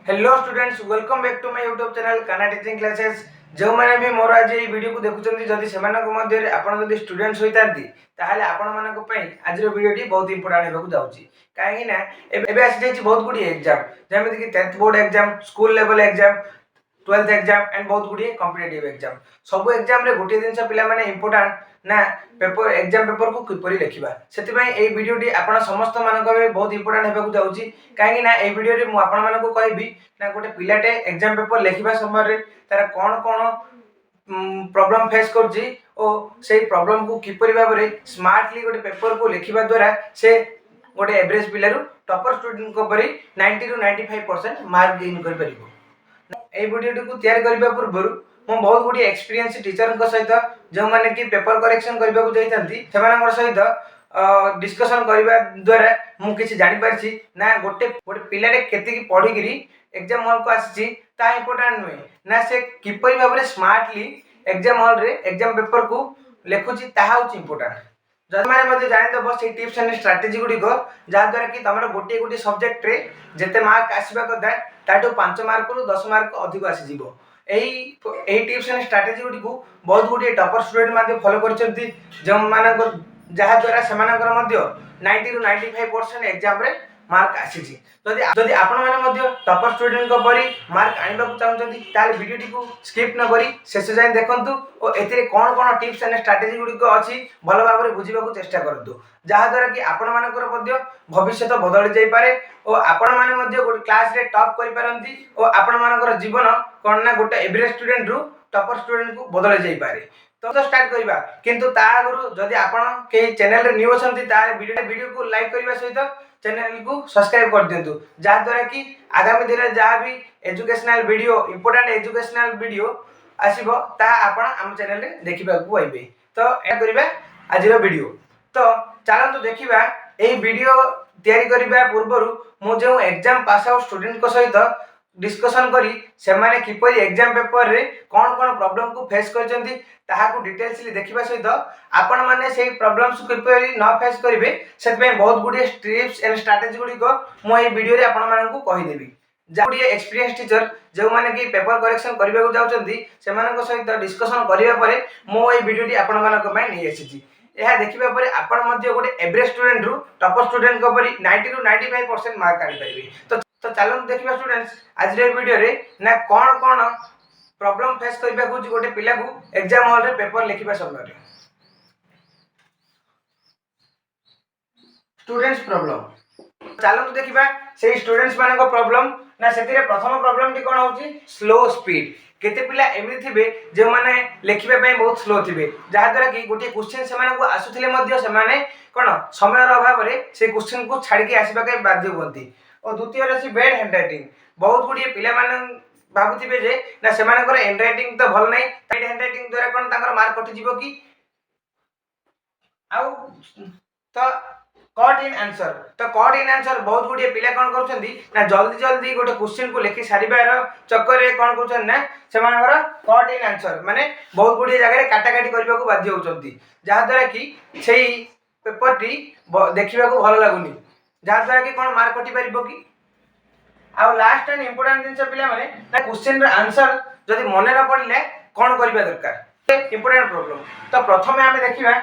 Hello students welcome back to my YouTube channel Kana teaching classes. जो मैंने भी मोर आज ये वीडियो को देखुछन्ती जदि सेमानक मध्य आपण जदि स्टूडेंट्स होइतांती ताहाले आपण मानक पई आज रो वीडियो टी बहुत इंपोर्टेंट हेबाकू जाउची। काहे ना एबे आसी जाईची बहुत गुडी एग्जाम जेमिति कि 10th board exam, school level exam, 12th exam and बहुत गुडी कॉम्पिटिटिव एग्जाम। सब एग्जाम रे गोटे दिन पिला माने इंपोर्टेंट ना पेपर एग्जाम पेपर को किपरि लेखिबा सेति पई ए वीडियो टी आपण समस्त मानक बहुत इंपोर्टेंट हेबाकू जाउची। काहे ना ए वीडियो रे मु आपण मानक कहबी ना गोटे पिलाटे एग्जाम पेपर लेखिबा समय रे तार कोन कोन प्रॉब्लम फेस करजी ओ सेही प्रॉब्लम को किपरि भाबरे स्मार्टली गोटे पेपर को लेखिबा द्वारा से गोटे एवरेज पिलारु टॉपर स्टूडेंट को परि 90 टू 95% मार्क गेन कर परिबो। ए वीडियो को तैयार करबा पूर्व मो बहुत गुडी एक्सपीरियंस टीचर को सहित जो माने कि पेपर करेक्शन करबा को जाइतांती सेमानकर सहित डिस्कशन करबा द्वारा मु किछि जानि परछि ना गोटे गोटे पिलाटे केति की पढी गिरी एग्जाम हॉल को आसी ता इंपोर्टेंट नुहे ना से किपरि भाबरे स्मार्टली एग्जाम हॉल रे एग्जाम पेपर को लेखुची ताहा होची इंपोर्टेंट। जदि माने मते जानि दबो से टिप्स एंड स्ट्रेटजी गुडी को जा द्वारा कि तमरो गोटे गोटे सब्जेक्ट रे जेते मार्क आसीबा कदा ताटो 5 मार्क रु 10 मार्क अधिक आसी जिवो। एही टिप्स एंड स्ट्रेटजी गुडी को बहुत गुडी टॉपर स्टूडेंट माने फॉलो करचंती जो मानकर जहा द्वारा सेमानकर मध्य 90 टू 95% एग्जाम रे मार्क आसीची। जदि जदि आपण माने मध्य टॉपर स्टूडेंट को परी मार्क आनिबा को चाहउचंती ताले वीडियो टी को स्किप न करी शेष जाय देखंतु ओ एथिरे कोन कोन टिप्स एंड स्ट्रेटजी गुडी को अछि भलो भाबरे बुझिबा को चेष्टा करंतु जहा द्वारा कि आपण मानकर मध्य भविष्य बदली जाय पारे ओ आपण माने मध्य गोटे क्लास रे टॉप करि पारंती ओ आपण मानकर जीवन कोन ना गोटे एवरेज स्टूडेंट रु टॉपर स्टूडेंट को बदली जाय पारे। तो स्टार्ट करिबा किंतु ता आगु जदि आपण के चैनल रे न्यू अछंती ता वीडियो को लाइक करिबा सहित चैनल को सब्सक्राइब कर दियंतु जहा द्वारा कि आगामी दिन रे जहा भी educational video important educational video आसीबो ता आपण हम चैनल रे देखिबा को आइबे। तो ए करिबा आज रो वीडियो तो चलंतु देखिबा ए वीडियो तैयारी करिबा पूर्वरु मु जो एग्जाम पास आउट स्टूडेंट को सहित डिस्कशन करी से माने किपरि एग्जाम पेपर रे कोन कोन प्रॉब्लम को फेस करचंती ताहा को डिटेल्सली देखिबा सहित आपण माने सेही प्रॉब्लम्स को किपरि न फेस करिवे सेतबे बहुत गुडी टिप्स एंड स्ट्रेटजी गुडी को मो ए वीडियो रे आपण मानन को कहि देबी। जाउडी एक्सपीरियंस टीचर जो माने कि पेपर करेक्शन करबा को जाउचंती से मानन को सहित डिस्कशन करिबा परे मो ए वीडियो टी आपण मानन को पय नै आसीची। यह देखिबा परे आपण मध्य गोटे एवरेज स्टूडेंट रु टॉपर स्टूडेंट को परी 90 टू 95% मार्क आनि पाइबे। तो चलो देखिबा स्टूडेंट्स आज रे वीडियो रे ना कोन कोन प्रॉब्लम फेस करबा को गोटे पिला को एग्जाम हॉल रे पेपर लिखिबा समय रे स्टूडेंट्स प्रॉब्लम चलो देखिबा से स्टूडेंट्स माने को प्रॉब्लम ना सेतिरे प्रथम प्रॉब्लम टी कोन होची स्लो स्पीड। केते पिला एमि थिबे जे माने लेखिबा पय बहुत स्लो थिबे जहा द्वारा कि गोटे क्वेश्चन से माने को आसुथिले मध्य से माने कोन समय रो अभाव रे से क्वेश्चन को छाडी के आसीबा के बाध्य होंती। और द्वितीय रसी बैड हैंडराइटिंग बहुत गुडी पिला माने भाबुथिबे जे ना से मानकर हैंडराइटिंग तो भल नै बैड हैंडराइटिंग द्वारा कोन ताकर मार्क कटि जिवो कि आउ तो कट इन आंसर तो कट इन आंसर बहुत गुडी पिला कोन करछंती ना जल्दी जल्दी गोटे क्वेश्चन को लिखि सारिबार चक्कर रे कोन करछन ना से मानकर कट इन आंसर माने बहुत गुडी जगह रे काटा काटी करबा को बाध्य होचंती जहा द्वारा कि सेही पेपर टी देखिबा को भल लागुनी जहा द्वारा कि कोन मार्क कटि परिबो कि आ लास्ट एंड इंपोर्टेंट दिन पिला माने ना क्वेश्चन रे आंसर जदि मने न पड़ले कोन करबा दरकार इंपोर्टेंट प्रॉब्लम। तो प्रथमे हमें देखिबा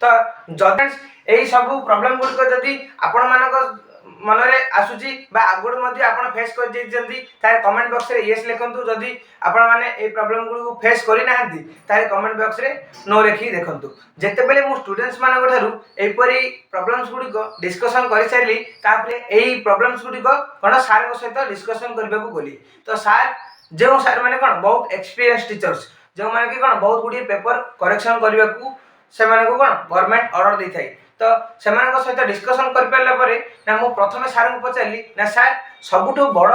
तो जजेस एही सब प्रॉब्लम गुड को जदि आपण मानक मन रे आसुची बा आगुड मध्ये आपण फेस कर जंदी तारे कमेंट बॉक्स रे यस लिखंतु जदि आपण माने ए प्रॉब्लम गुड को फेस करि नाहंती तारे कमेंट बॉक्स रे नो लिखि देखंतु। जेते बेले मु स्टूडेंट्स मानक थारु एपरी प्रॉब्लम्स गुडी को डिस्कशन करि सारली तापरे एही प्रॉब्लम्स गुडी को कोन सर को सहित डिस्कशन करबा को बोली। तो सर जो सर माने कोन बहुत एक्सपीरियंस टीचर्स जो माने कि कोन बहुत गुडी पेपर करेक्शन करबा को से माने को कोन गवर्नमेंट ऑर्डर दै थाई। तो से माने को सहित डिस्कशन कर परला परे ना मु प्रथमे सर को पचारली ना सर सबुठो बड़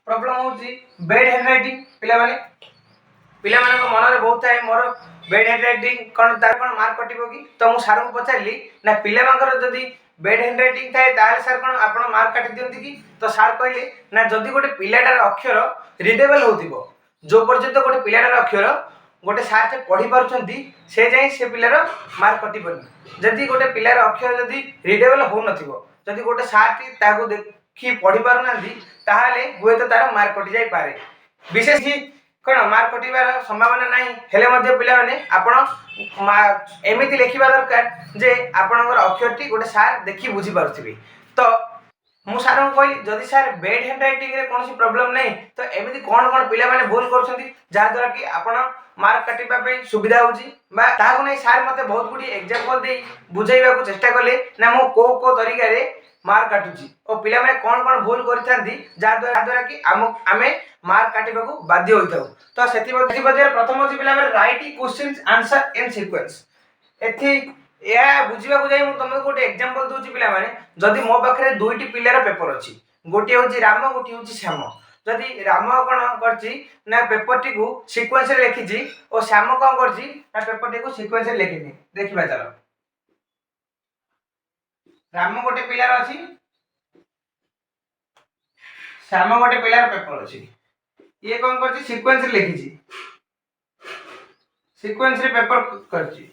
प्रॉब्लम होची बैड हैंडराइटिंग पिला माने को मन रे बहुत थाए मोर बैड हैंडराइटिंग कोन तार कोन मार्क कटिबो कि। तो मु सर को पचारली ना पिला मानकर जदी बैड हैंडराइटिंग थाए ताले सर कोन आपण मार्क काटि दियंती कि। तो सर कहले ना जदी गोटे पिलाटार अक्षर रीडेबल होतिबो जो पर्यंत गोटे पिलाटार अक्षर गोटे सार से पढ़ी पारुछंती से जाई से पिलार मार्क कटिबनी। जदी गोटे पिलार अक्षर जदी रीडेबल हो नथिबो जदी गोटे सार टी ताको कि पढ़ी पार ना ताहले हुए तो तार मार्क कटि जाई पारे विशेष ही कौन मार्क कटिबार संभावना नहीं हेले मध्य पिला माने आपण एमिति लिखिबा दरकार जे आपणकर अक्षरटी गोटे सार देखि बुझी पारुथिबे तो मु सार को कहली जदि सार बेड हैंड राइटिंग रे कोनोसी प्रॉब्लम नहीं तो एमिति कोन कोन पिला माने भूल करछंती जहा द्वारा कि आपण मार्क काटिबा पे सुविधा होची बा ताको नै सार मते बहुत गुडी एग्जांपल दे बुझाइबा को चेष्टा करले ना मो को तरीका रे मार्क काटुची और पिला माने कोन कोन भूल करथांती जहा द्वारा कि आमे मार्क काटिबा को बाध्य होइथाउ तो सेति मध्ये प्रथम होची पिला माने writing questions answer in sequence एथि या बुझिबा को जाई मु तुमको गोटे एग्जांपल दोची पिला माने जदि मो पाखरे दुईटी पिलार पेपर अछि गोटे होची राम गोटे होची श्याम जदि राम कोन करची ना पेपर टी को सीक्वेंस रे लिखिची और श्याम कोन करची ना पेपर टी को सीक्वेंस रे लिखिनी देखिबा चलो राम गोटे पिलार अछि श्याम गोटे पिलार पेपर अछि ये कोन करची सीक्वेंस रे लिखिची सीक्वेंस रे पेपर करची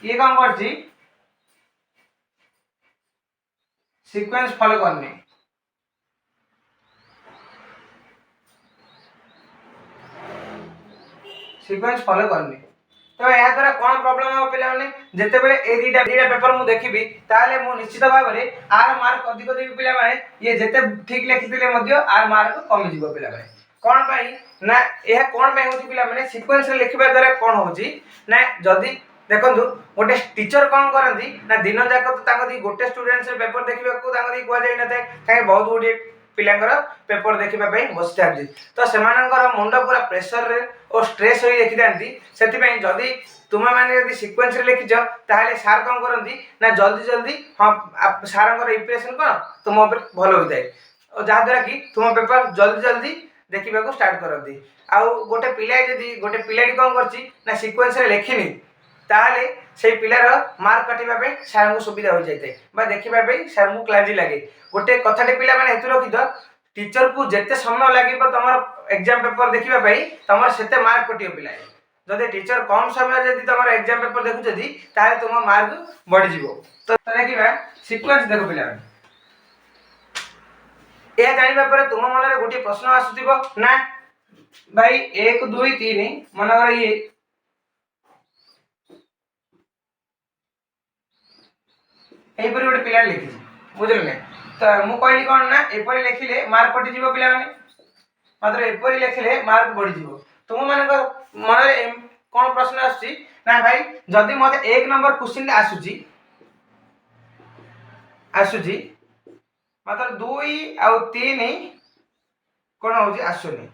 ये कौन करची सीक्वेंस फॉलो करने सीक्वेंस फॉलो करने तो या द्वारा कौन प्रॉब्लम हो पिला माने जते बेले ए दीटा पेपर मु देखिबी ताले मु निश्चित भाव रे आर मार्क अधिक देबी पिला माने ये जते ठीक लिखिथिले मध्य आर मार्क कमी जिवो पिला माने कोन भाई ना यह कोन भाई होची पिला माने सीक्वेंस रे लिखिबा द्वारा कोन होची ना जदी देखंतु गोटे टीचर कौन करती ना दिन जाक तो ताको दी गोटे स्टूडेंट्स पेपर देखिबा को ताको दी कुआ जाय न थाए काहे बहुत गुडी पिलांगर पेपर देखिबा पई बसिथांती तो सेमानंकर मुंड पूरा प्रेशर रे और स्ट्रेस होई देखिथांती सेति पई जदी तुमे माने यदि सीक्वेंस रे लिखिछ ताहाले सार कौन करंती ना जल्दी जल्दी हां सारंकर इंप्रेशन कोन तुम ऊपर भलो होई जाय और जहा द्वारा कि तुम पेपर जल्दी जल्दी देखिबा को स्टार्ट करंती आ गोटे पिला जदी गोटे पिलाडी कौन करची ना सीक्वेंस रे लिखिनी ताहले से पिलार मार्क काटिबा पे सार को सुविधा हो जायते बा देखिबा पे सार को क्लाजी लागे गोटे कथाटे पिला माने हेतु रखि द टीचर को जते समय लागिबो तमर एग्जाम पेपर देखिबा पे तमर सेते मार्क कटियो पिला जदि टीचर कम समय जदि तमर एग्जाम पेपर देखु जदि ताहे तुम मार्क बढ़ी जिवो तो देखिबा सीक्वेंस देखो पिला ए जानिबा पर तुम मन रे गोटे प्रश्न आसुतिबो ना भाई 1 2 3 मन कर ये एपरि गोटे पिला लिखि बुझल ने तो मु कहली कोन ना एपरि लिखिले मार्क कटि जीवो पिला माने मात्र एपरि लिखिले मार्क बढ़ी जीवो तुम माने मन रे कोन प्रश्न आसी ना भाई जदी मते 1 नंबर क्वेश्चन आसुची मात्र 2 आ 3 कोन होजी आसुनी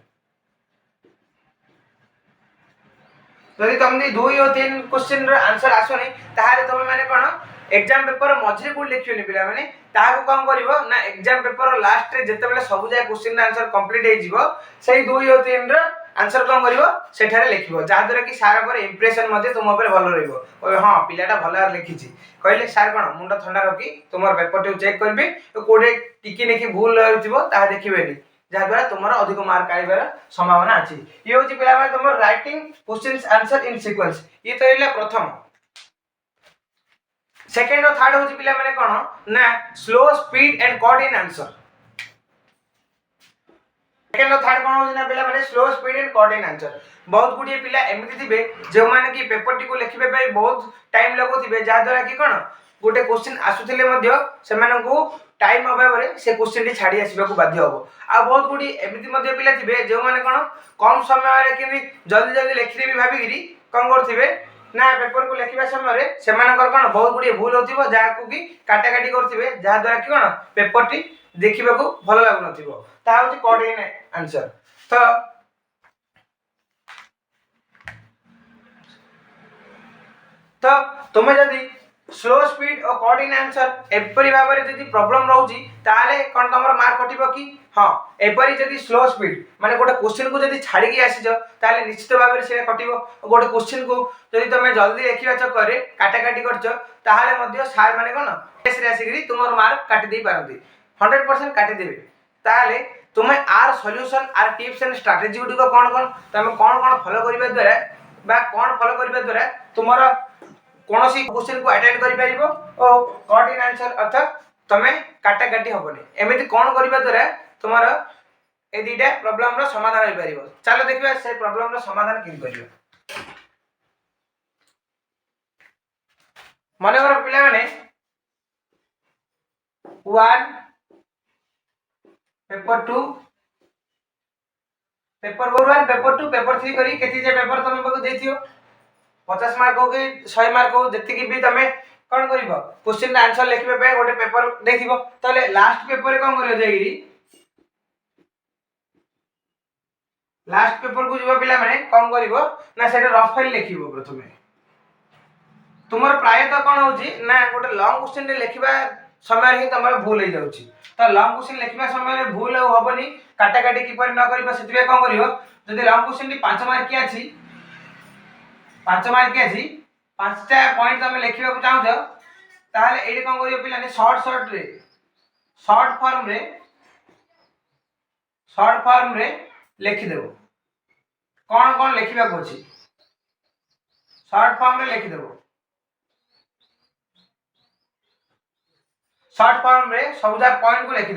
जदी तुम 2 और 3 क्वेश्चन रो आंसर आसुनी ताहाले तुम माने कोन एग्जाम पेपर मझे को लिखियोनी पिला माने ताको कम करिवो ना एग्जाम पेपर लास्ट रे जते बेले सब जाय क्वेश्चन आंसर कंप्लीट हे जीवो सेही 2 और 3 रो आंसर कम करिवो सेठारे लिखिवो जा द्वारा कि सार पर इंप्रेशन मध्ये तुम ऊपर भलो रहइवो ओ हां पिलाटा भलो लिखिची कहले सार कोन मुंडा ठंडा रखी तुमर पेपर टे चेक करबे तो कोडे टिकी नेकी भूल रहथिबो ता देखिबेनी जा द्वारा तुमर अधिक मार्क आइबार संभावना अछि ये होची पिला माने तुमर writing questions answer in sequence ये तो इला प्रथम सेकंड और थर्ड होची पिला माने कोन ना slow speed and coordinate answer second और थर्ड कोन होची ना पिला माने slow speed and coordinate answer बहुत गुडी पिला एमिति थिबे जे माने कि पेपर टी को लिखिबे पई बहुत टाइम लगोथिबे जा द्वारा कि कोन गोटे क्वेश्चन आसुथिले मध्य सेमानं को टाइम अभाव रे से क्वेश्चन टी छाडी आसीबा को बाध्य होबो आ बहुत गुडी एमिति मध्य पिला थिबे जे माने कोन कम समय रे कि जल्दी जल्दी लिखिबे भाबिगिरी कोन करथिबे ना पेपर को लिखिबा समय रे सेमानकर कोन बहुत गुडी भूल होथिबो जा को कि काटा काटी करथिबे जा द्वारा कि कोन पेपर टी देखिबा को भलो लागु नथिबो ता होची कोऑर्डिनेट आंसर तो तुम जदी स्लो स्पीड और कोऑर्डिनेट आंसर एपरि भाबरे जदी प्रॉब्लम रहउची ताले कोन तमर मार्क कटिबो कि हां एपरि जदी स्लो स्पीड माने गोटे क्वेश्चन को जदी छाडी के आसीजो ताले निश्चित भाबरे से कटिबो गोटे क्वेश्चन को जदी तमे जल्दी लिखिबा चक्कर रे काटा काटी करछो ताले मध्य सार माने कोन टेस्ट रे आसीगिरी तुमर मार्क काटी देई पारंती 100% काटी देबे ताले तुमे आर सॉल्यूशन आर टिप्स एंड स्ट्रेटजी गुडी को कोन कोन तमे कोन कोन फॉलो करिबा द्वारा बा कोन फॉलो करिबा द्वारा तुमर कौन सी क्वेश्चन को अटेंड करि परिबो ओ कट इन आंसर अर्थात तमे काटा काटी हबनी एमिति कोन करबा द्वारा तुम्हारा ए दुटा प्रॉब्लम रो समाधान हो परिबो। चलो देखिबा से प्रॉब्लम रो समाधान किन करियो। माने कर पिला माने 1 पेपर 2 पेपर 1 पेपर 2 पेपर 3 करी केति जे पेपर तमे बको देथियो 50 मार्क हो कि 100 मार्क हो जति कि भी तमे कोन करिवो क्वेश्चन आंसर लिखबे पे गोटे पेपर देखिबो तले लास्ट पेपर रे कोन करियो जाईगिरी लास्ट पेपर को जीवा पिला माने कोन करिवो ना सेटा रफ फाइल लिखिबो प्रथमे तुमर प्राय तो कोन होची ना गोटे लॉन्ग क्वेश्चन रे लिखिबा समय ही तमर भूल हो जाउची तो लॉन्ग क्वेश्चन लिखिबा समय रे भूल होबनी काटा काटी किपर न करिबो सेतिबे कोन करिवो जदि लॉन्ग क्वेश्चन टी 5 मार्क की अछि 5 मार्क की अछि 5टा पॉइंट तमे लिखिबा को चाहू छ ताले एडी कोन करियो पिला ने शॉर्ट फॉर्म रे लिखि देबो कोन कोन लिखिबा को अछि शॉर्ट फॉर्म रे लिखि देबो शॉर्ट फॉर्म रे सबजा पॉइंट को लिखि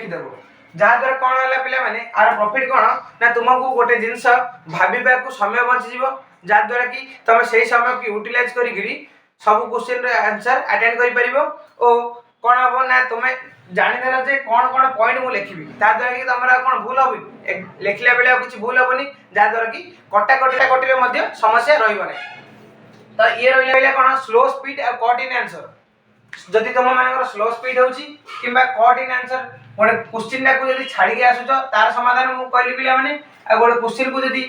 देबो जहा द्वारा कोन होला पिला माने आर प्रॉफिट कोन ना तुमको गोटे जिंस भाबिबा को समय बचि जीवो जा द्वारा कि तमे सेही समय को यूटिलाइज करी गिरी सब क्वेश्चन रे आंसर अटेंड करि परिबो ओ कोन हबो ना तुमे जानि देला जे कोन कोन पॉइंट मु लिखिबी ता द्वारा कि तमरा कोन भूल होबी लिखला बेले कुछ भूल होबनी जा द्वारा कि कटा कटी रे मध्ये समस्या रहिबो नै तो ये रहिला कोन स्लो स्पीड और कट इन आंसर जदि तुम मानकर स्लो स्पीड होची किबा कट इन आंसर गोटे क्वेश्चन को जदि छाड़ी के आसुच तार समाधान मु कहली पिला माने आ गोटे क्वेश्चन को जदि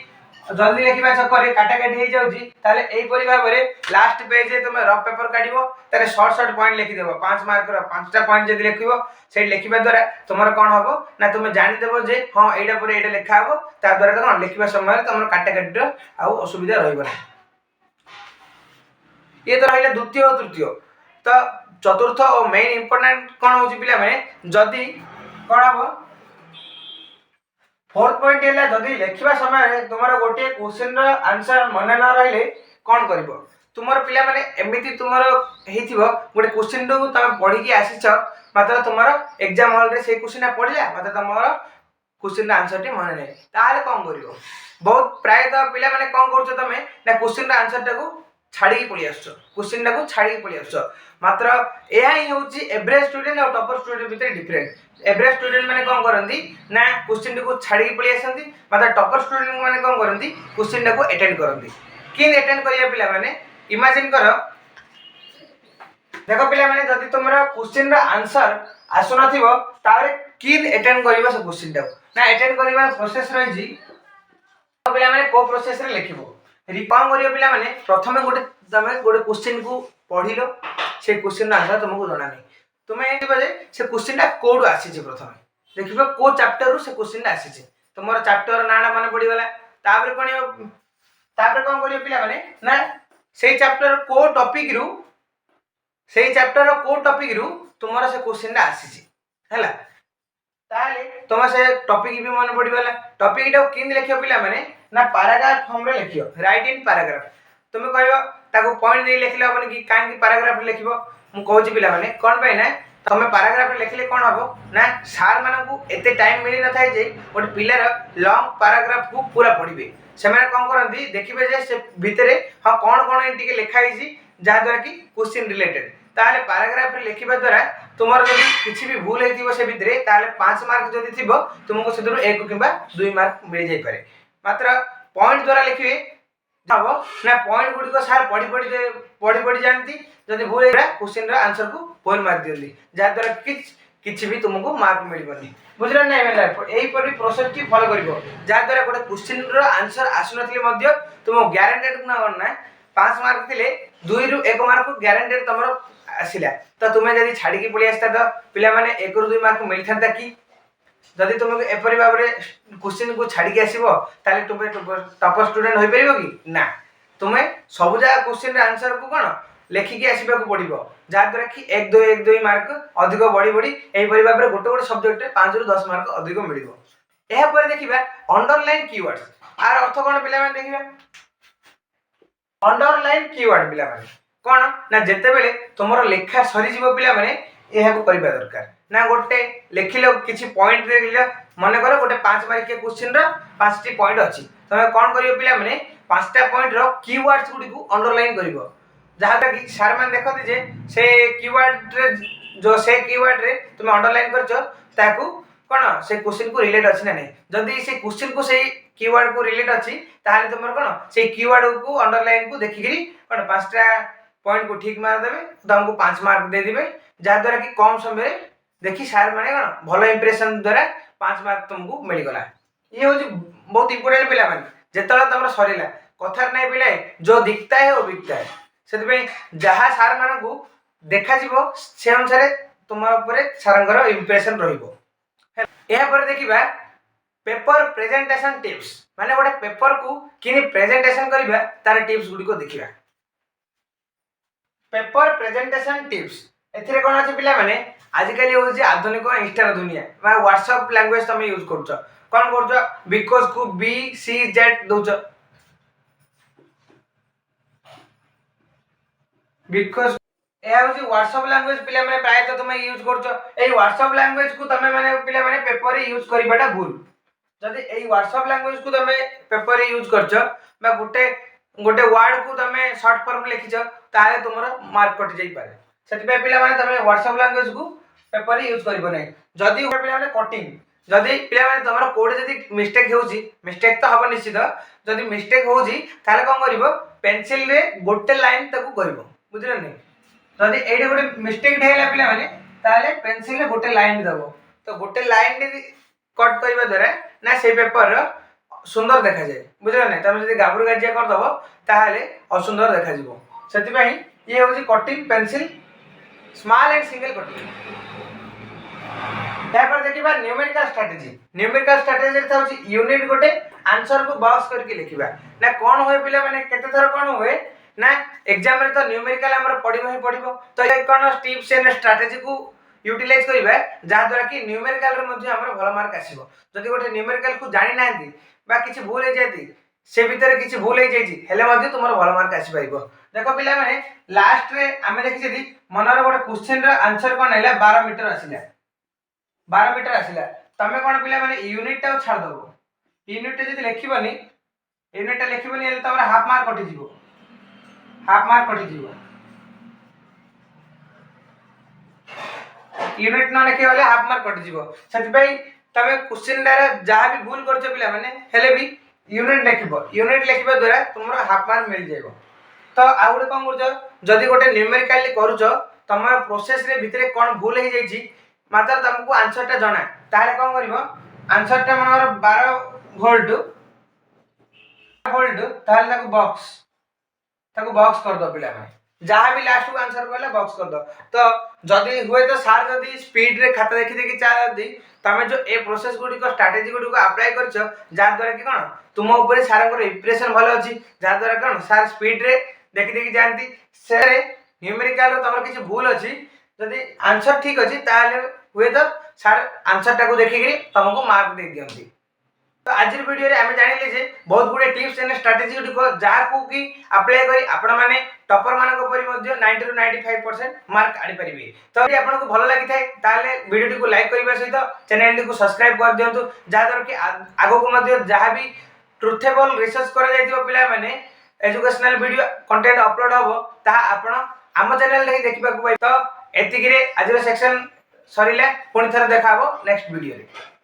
जल्दी लिखिबा चक्कर काटा काटी हो जाउची ताले एई परि भाबरे लास्ट पेज रे तुम रफ पेपर काढिबो तारे शॉर्ट पॉइंट लिखि देबो 5 मार्क रो 5टा पॉइंट जदि लिखिबो से लिखिबा द्वारा तुमर कोन हबो ना तुम जानि देबो जे हां एडा परे एडा लिखा हबो ता द्वारा तो कोन लिखिबा समय तुमर काटा काटी रो आ असुविधा रहइबो ना ये तो रहिला द्वितीय और तृतीय तो चतुर्थ और मेन इंपोर्टेंट कोन होची पिला माने जदी कोन हबो फोर्थ पॉइंट हैला जदी लिखिबा समय रे तुमरो गोटे क्वेश्चन रो आंसर मन न रहिले कोन करबो तुमरो पिला माने एमिति तुमरो हेथिबो गोटे क्वेश्चन रो तुम पढी के आसीछ मात्र तुमरो एग्जाम हॉल रे से क्वेश्चन पढिला मात्र तुमरो क्वेश्चन रो आंसर टी मन नै ताले कोन करिवो बहुत प्राय तो पिला माने कोन करछो तमे ना क्वेश्चन रो आंसर टाको छाड़ी पळि आछो क्वेश्चन टाको छाड़ी पळि आछो मात्र एहा ही होची एवरेज स्टूडेंट और टॉपर स्टूडेंट भितर डिफरेंट एवरेज स्टूडेंट माने कोन करंती ना क्वेश्चन को छाड़ी पळि आसंती मात्र टॉपर स्टूडेंट माने कोन करंती क्वेश्चन टाको अटेंड करंती किन अटेंड करिया पिला माने इमेजिन करो देखो पिला माने जदी तुमरा क्वेश्चन रा आंसर आसु नथिबो तारे किन अटेंड करिबा से क्वेश्चन टाको ना अटेंड करिबा प्रोसेस रही जी पिला माने को प्रोसेस रे लिखिबो रिकॉल करियो पिला माने प्रथमे गोटे तमे गोटे क्वेश्चन को पढिलो से क्वेश्चन आंसर तुमको जाना नहीं तुमे बजे से क्वेश्चन टा कोड आसी जे प्रथमे देखिबो को चैप्टर रु से क्वेश्चन आसी जे तुमर चैप्टर नाना माने पड़ी वाला तापर कोन करियो पिला माने ना से चैप्टर को टॉपिक रु तुमर से क्वेश्चन टा आसी जे हैला ताले तुम से टॉपिक भी मन पड़ी वाला टॉपिक टा किन लिखियो पिला माने ना पैराग्राफ फॉर्म रे लिखियो राइट इन पैराग्राफ तुम कहबो ताको पॉइंट दे लिखले अपन कि काहे पैराग्राफ लिखिबो मु कहूची पिला माने कोन पय ना तमे पैराग्राफ लिखले कोन हबो ना सार मानन को एते टाइम मिली न थाय जे ओटे पिलर लॉन्ग पैराग्राफ को पूरा पढिबे से माने कोन करंती देखिबे जे से भितरे हां कोन कोन एंटी के लिखा हिची जा द्वारा कि क्वेश्चन रिलेटेड ताले पैराग्राफ रे लिखिबा द्वारा तुमर जदि किछि भी भूल हेतिबो से भितरे ताले 5 मार्क जदि थिबो तुमको सेदरु 1 किबा 2 मार्क मिल जाई पारे मात्र पॉइंट द्वारा लिखिबे हबो ना पॉइंट गुडी को सार पढी जानती जदि भूल हेरा क्वेश्चन रा आंसर को फुल मार्क दियली जा द्वारा किछि भी तुमको मार्क मिलबनी बुझला नै मेला एई परि प्रोसेस टी फॉलो करिवो जा द्वारा गोटे क्वेश्चन रा आंसर आसु नथिले मध्य तुम गारंटेड ना 5 मार्क थिले 2 रु 1 मार्क गारंटेड तमरो आसिला तो तुमे जदि छाडी के पळि आस्ता तो पिला माने 1 रु 2 मार्क मिलथांता कि जदि तुमको एपरि बाबरे क्वेश्चन को छाडी के आसीबो ताले तुमे टॉपर स्टूडेंट होई परिबो कि ना तुमे सब जा क्वेश्चन रे आंसर को कोन लेखि के आसीबा को पड़िबो जा द्वारा कि 1 2 मार्क अधिक बड़ी एई परि बाबरे गोटे सब्जेक्ट रे 5 रु 10 मार्क अधिक मिलिबो एहा पर देखिबा अंडरलाइन कीवर्ड्स आर अर्थ कौन पिला माने देखिबा अंडरलाइन कीवर्ड पिला माने कौन ना जेते बेले तुमरो लेखा सरी जीवो पिला माने एहा को करबा दरकार ना गोटे लेखिलो किछि पॉइंट देखिलो मने करो गोटे 5 मार्क के क्वेश्चन रा 5 टी पॉइंट अछि तमे कोन करियो पिला माने 5 टा पॉइंट रो कीवर्ड्स गुडी को अंडरलाइन करिवो जहां कि सर मान देखते जे से कीवर्ड रे जो से कीवर्ड रे तुम अंडरलाइन करछो ताकू कोन से क्वेश्चन को रिलेट अछि ना नै जदी से क्वेश्चन को से कीवर्ड को रिलेट अछि ताहाले तुमर कोन से कीवर्ड को अंडरलाइन को देखिकरी कोन पांचटा पॉइंट को ठीक मार देबे तुमको 5 मार्क दे दिबे जा द्वारा कि कम समय रे देखि सर माने कोन भलो इंप्रेशन द्वारा 5 मार्क तुमको मिल गला ये हो बहुत इंपोर्टेंट पिला माने जेतला तमरा सरीला कथार नै पिला जो दिखता है वो बिकता है सेतबे जहा सर माने को देखा जीवो से अनुसार तुमर ऊपर सरंगर इंप्रेशन रहिबो एहा पर देखिबा पेपर प्रेजेंटेशन टिप्स माने गोटे पेपर को किनि प्रेजेंटेशन करिबा तार टिप्स गुडी को देखिबा पेपर प्रेजेंटेशन टिप्स एथिरे कोन अछि पिला माने आजिकली हो जे आधुनिक इंस्टा दुनिया मा व्हाट्सएप लैंग्वेज तुम यूज करछ कोन करछ बिकॉज़ को बी सी जेड दोछ बिकॉज़ ए हो व्हाट्सएप लैंग्वेज पिला माने प्राय तो तुम यूज करछ ए व्हाट्सएप लैंग्वेज को तुम माने पिला माने पेपर रे यूज करिबाटा भूल जदी ए व्हाट्सएप लैंग्वेज को तुम पेपर रे यूज करछ बा गोटे गोटे वर्ड को तुम शॉर्ट फॉर्म लिखिछ ताले तुमरो मार्क कटि जाई पारे सेति पे पिला माने तुम व्हाट्सएप लैंग्वेज को पेपर रे यूज करिबो नै जदी पिला माने कटिंग जदी पिला माने तुमरो कोड जदी मिस्टेक होउची मिस्टेक तो हबो निश्चित जदी मिस्टेक होउची ताले कोन करिवो पेंसिल रे गोटे लाइन तको करिवो बुझिलो नै जदी एडे गोटे मिस्टेक ढेला पिला माने ताले पेंसिल रे गोटे लाइन दबो तो गोटे लाइन रे कट करबा द्वारा ना से पेपर रो सुंदर देखा जाए बुझिलो नै तमे जदी गाबरू गाजिया कर दबो ताले असुंदर देखा जिवो सेति पई ये होची cutting pencil small and single cutting तापर देखिबा न्यूमेरिकल स्ट्रेटजी रे थाउची यूनिट गोटे आंसर को बॉक्स करके लिखिबा ना कोन होय पिला माने केते थर कोन होय ना एग्जाम रे तो न्यूमेरिकल हमर पढिबो तो ए कोन टिप्स एंड स्ट्रेटजी को यूटिलाइज करिबा जा द्वारा कि न्यूमेरिकल रे मध्ये हमर भलो मार्क आसीबो जदी गोटे न्यूमेरिकल को जानि नांती बा किछि भूल हे जायती से भीतर किछि भूल हे जायची हेले मध्ये तुमर भलो मार्क आसी पाइबो देखो पिला माने लास्ट रे आमे देखि जदी मनर गोटे क्वेश्चन रा आंसर कोन हैला 12 मीटर आसीला 12 मीटर आसीला तमे कोन पिला माने यूनिट टा छाड़ दबो यूनिट जदी लिखिबनी यूनिट टा लिखिबनी हेले तमरा हाफ मार्क कटि जीवो यूनिट न लिखे वाले हाफ मार्क कटि जीवो सेति पई तमे क्वेश्चन रा जहा भी भूल करछो पिला माने हेले भी यूनिट लिखिबा द्वारा तुमरो हाफ मार्क मिल जायबो तो आउडे कोन करछो जदी गोटे न्यूमेरिकली करूछो तमर प्रोसेस रे भितरे कोन भूल हे जायछि मात्र तुमको आंसर टा जणा ताले कोन करिवो आंसर टा मनर 12 वोल्ट ताले ताको बॉक्स कर दो पिला माने जहां भी लास्ट को आंसर कहला बॉक्स कर दो तो जदी हुए तो सार जदी स्पीड रे खाता देखि देखि चा दी तमे जो ए प्रोसेस गुडी को स्ट्रेटजी गुडी को अप्लाई करछो जा द्वारा कि कोन तुम ऊपर सारंगर इंप्रेशन भलो अछि जा द्वारा कोन सार स्पीड रे देखि देखि जानती से न्यूमेरिकल रो तमर किछि भूल अछि जदी आंसर ठीक अछि ताले हुए तो सार आंसर टाको देखिकरी तुमको मार्क दे दियंती तो आज वीडियो रे हमें जानिले जे बहुत गुडे टिप्स एंड स्ट्रेटजी गुडी को जा को कि अप्लाई करी आपण माने टॉपर माने को परि मध्ये 90 टू 95% मार्क आडी परिबे तो यदि आपण को भलो लागि थाए ताले वीडियो को लाइक करिबा सहित चैनल को सब्सक्राइब कर दियंतु जा दर कि आगो को मध्ये जहा भी ट्रुथेबल रिसर्च करा जायतिबो पिला माने एजुकेशनल वीडियो कंटेंट अपलोड होबो ता आपण आम चैनल रे देखिबा को पाइ तो एतिगिरे आज सेक्शन सरीले पुनी थरा देखाबो नेक्स्ट वीडियो रे।